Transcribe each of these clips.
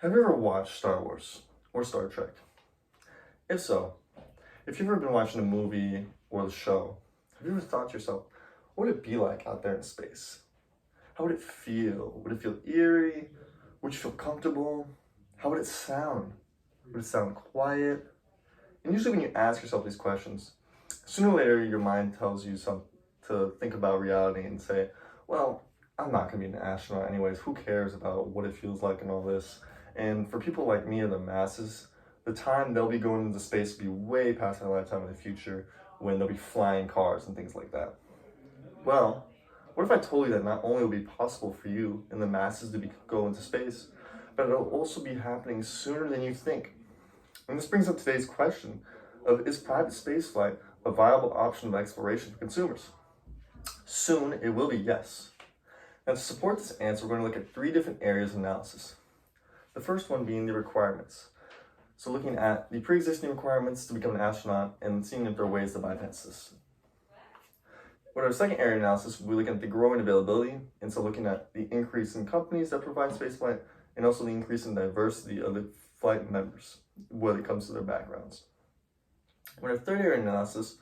Have you ever watched Star Wars or Star Trek? If so, if you've ever been watching a movie or the show, have you ever thought to yourself, what would it be like out there in space? How would it feel? Would it feel eerie? Would you feel comfortable? How would it sound? Would it sound quiet? And usually when you ask yourself these questions, sooner or later your mind tells you to think about reality and say, well, I'm not going to be an astronaut anyways. Who cares about what it feels like and all this? And for people like me or the masses, the time they'll be going into space will be way past their lifetime in the future when they'll be flying cars and things like that. Well, what if I told you that not only will it be possible for you and the masses to go into space, but it'll also be happening sooner than you think? And this brings up today's question of, is private spaceflight a viable option of exploration for consumers? Soon, it will be yes. Now, to support this answer, we're going to look at 3 different areas of analysis. The first one being the requirements. So looking at the pre-existing requirements to become an astronaut and seeing if there are ways to bypass this. With our second area analysis, we're looking at the growing availability, and so looking at the increase in companies that provide spaceflight and also the increase in diversity of the flight members when it comes to their backgrounds. With our third area analysis,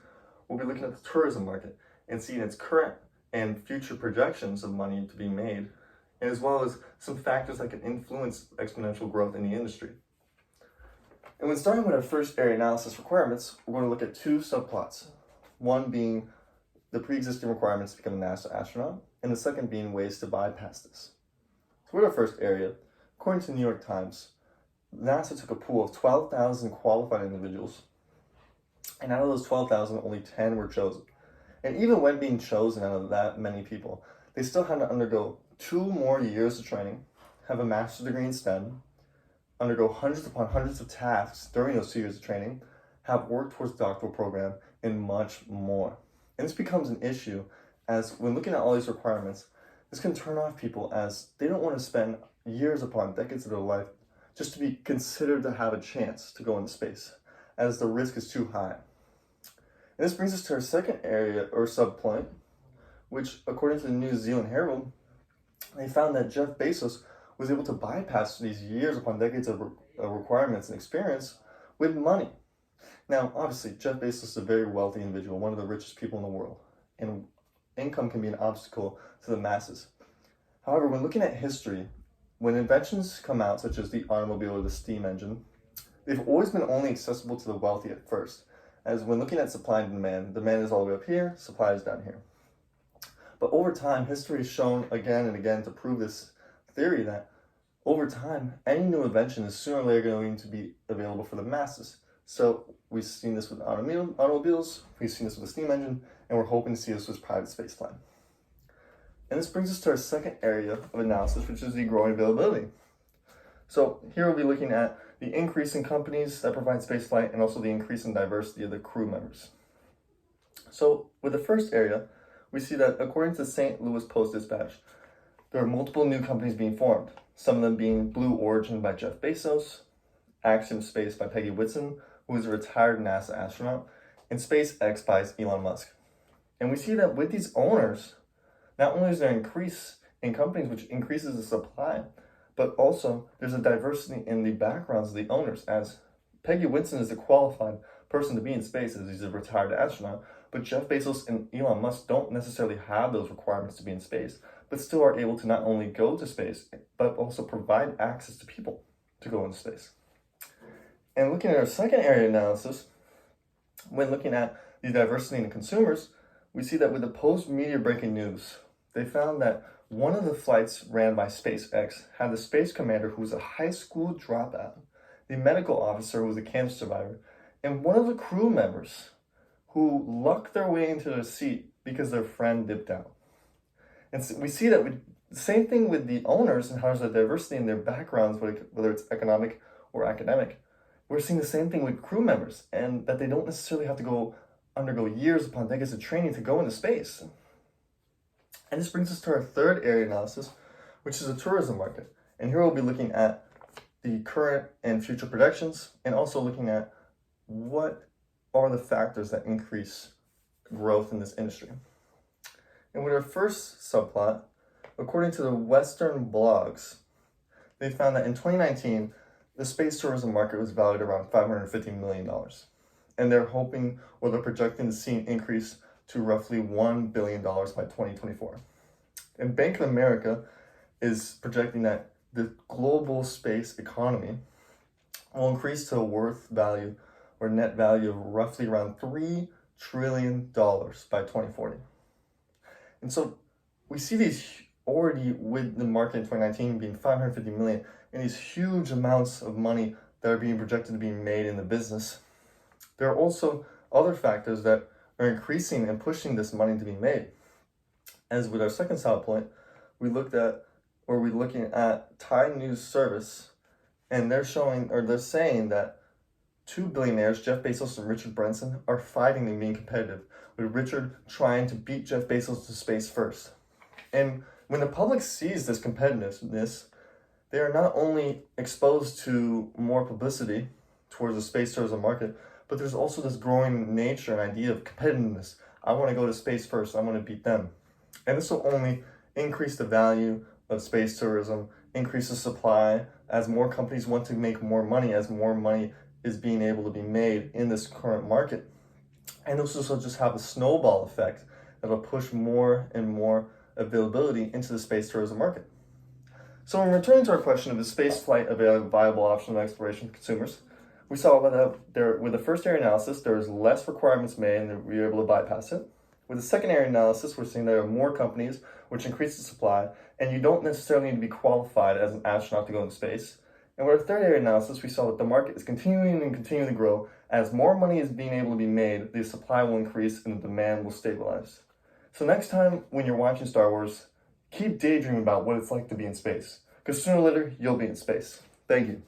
we'll be looking at the tourism market and seeing its current and future projections of money to be made, as well as some factors that can influence exponential growth in the industry. And when starting with our first area analysis requirements, we're going to look at 2 subplots. One being the pre-existing requirements to become a NASA astronaut, and the second being ways to bypass this. So with our first area, according to the New York Times, NASA took a pool of 12,000 qualified individuals, and out of those 12,000, only 10 were chosen. And even when being chosen out of that many people, they still had to undergo 2 more years of training, have a master's degree in STEM, undergo hundreds upon hundreds of tasks during those 2 years of training, have worked towards the doctoral program, and much more. And this becomes an issue as when looking at all these requirements, this can turn off people as they don't want to spend years upon decades of their life just to be considered to have a chance to go into space, as the risk is too high. And this brings us to our second area or subpoint, which according to the New Zealand Herald, they found that Jeff Bezos was able to bypass these years upon decades of requirements and experience with money. Now, obviously, Jeff Bezos is a very wealthy individual, one of the richest people in the world, and income can be an obstacle to the masses. However, when looking at history, when inventions come out, such as the automobile or the steam engine, they've always been only accessible to the wealthy at first, as when looking at supply and demand is all the way up here, supply is down here. But over time, history has shown again and again to prove this theory that over time, any new invention is sooner or later going to be available for the masses. So we've seen this with automobiles, we've seen this with the steam engine, and we're hoping to see this with private spaceflight. And this brings us to our second area of analysis, which is the growing availability. So here we'll be looking at the increase in companies that provide spaceflight and also the increase in diversity of the crew members. So with the first area, we see that according to St. Louis Post-Dispatch, there are multiple new companies being formed, some of them being Blue Origin by Jeff Bezos, Axiom Space by Peggy Whitson, who is a retired NASA astronaut, and SpaceX by Elon Musk. And we see that with these owners, not only is there an increase in companies, which increases the supply, but also there's a diversity in the backgrounds of the owners, as Peggy Whitson is a qualified person to be in space as he's a retired astronaut, but Jeff Bezos and Elon Musk don't necessarily have those requirements to be in space, but still are able to not only go to space, but also provide access to people to go into space. And looking at our second area analysis, when looking at the diversity in consumers, we see that with the post-media breaking news, they found that one of the flights ran by SpaceX had the space commander who was a high school dropout, the medical officer who was a cancer survivor, and one of the crew members who lucked their way into their seat because their friend dipped out. And so we see that the same thing with the owners and how there's a diversity in their backgrounds, whether it's economic or academic. We're seeing the same thing with crew members, and that they don't necessarily have to undergo years upon decades of training to go into space. And this brings us to our third area analysis, which is the tourism market. And here we'll be looking at the current and future projections, and also looking at what are the factors that increase growth in this industry. And with our first subplot, according to the Western blogs, they found that in 2019, the space tourism market was valued around $550 million. And they're hoping, or they're projecting to see an increase to roughly $1 billion by 2024. And Bank of America is projecting that the global space economy will increase to a worth value or net value of roughly around $3 trillion by 2040. And so we see these already with the market in 2019 being 550 million and these huge amounts of money that are being projected to be made in the business. There are also other factors that are increasing and pushing this money to be made. As with our second style point, we're looking at Thai News Service, and they're saying that two billionaires, Jeff Bezos and Richard Branson, are fighting and being competitive, with Richard trying to beat Jeff Bezos to space first. And when the public sees this competitiveness, they are not only exposed to more publicity towards the space tourism market, but there's also this growing nature and idea of competitiveness. I want to go to space first, I want to beat them. And this will only increase the value of space tourism, increase the supply, as more companies want to make more money, as more money is being able to be made in this current market. And this will just have a snowball effect that will push more and more availability into the space tourism market. So in returning to our question of is space flight a viable option of exploration for consumers, we saw that with the first area analysis, there was less requirements made and we were able to bypass it. With the second area analysis, we're seeing there are more companies, which increase the supply, and you don't necessarily need to be qualified as an astronaut to go into space. And with our third area analysis, we saw that the market is continuing to grow. As more money is being able to be made, the supply will increase and the demand will stabilize. So next time when you're watching Star Wars, keep daydreaming about what it's like to be in space, because sooner or later, you'll be in space. Thank you.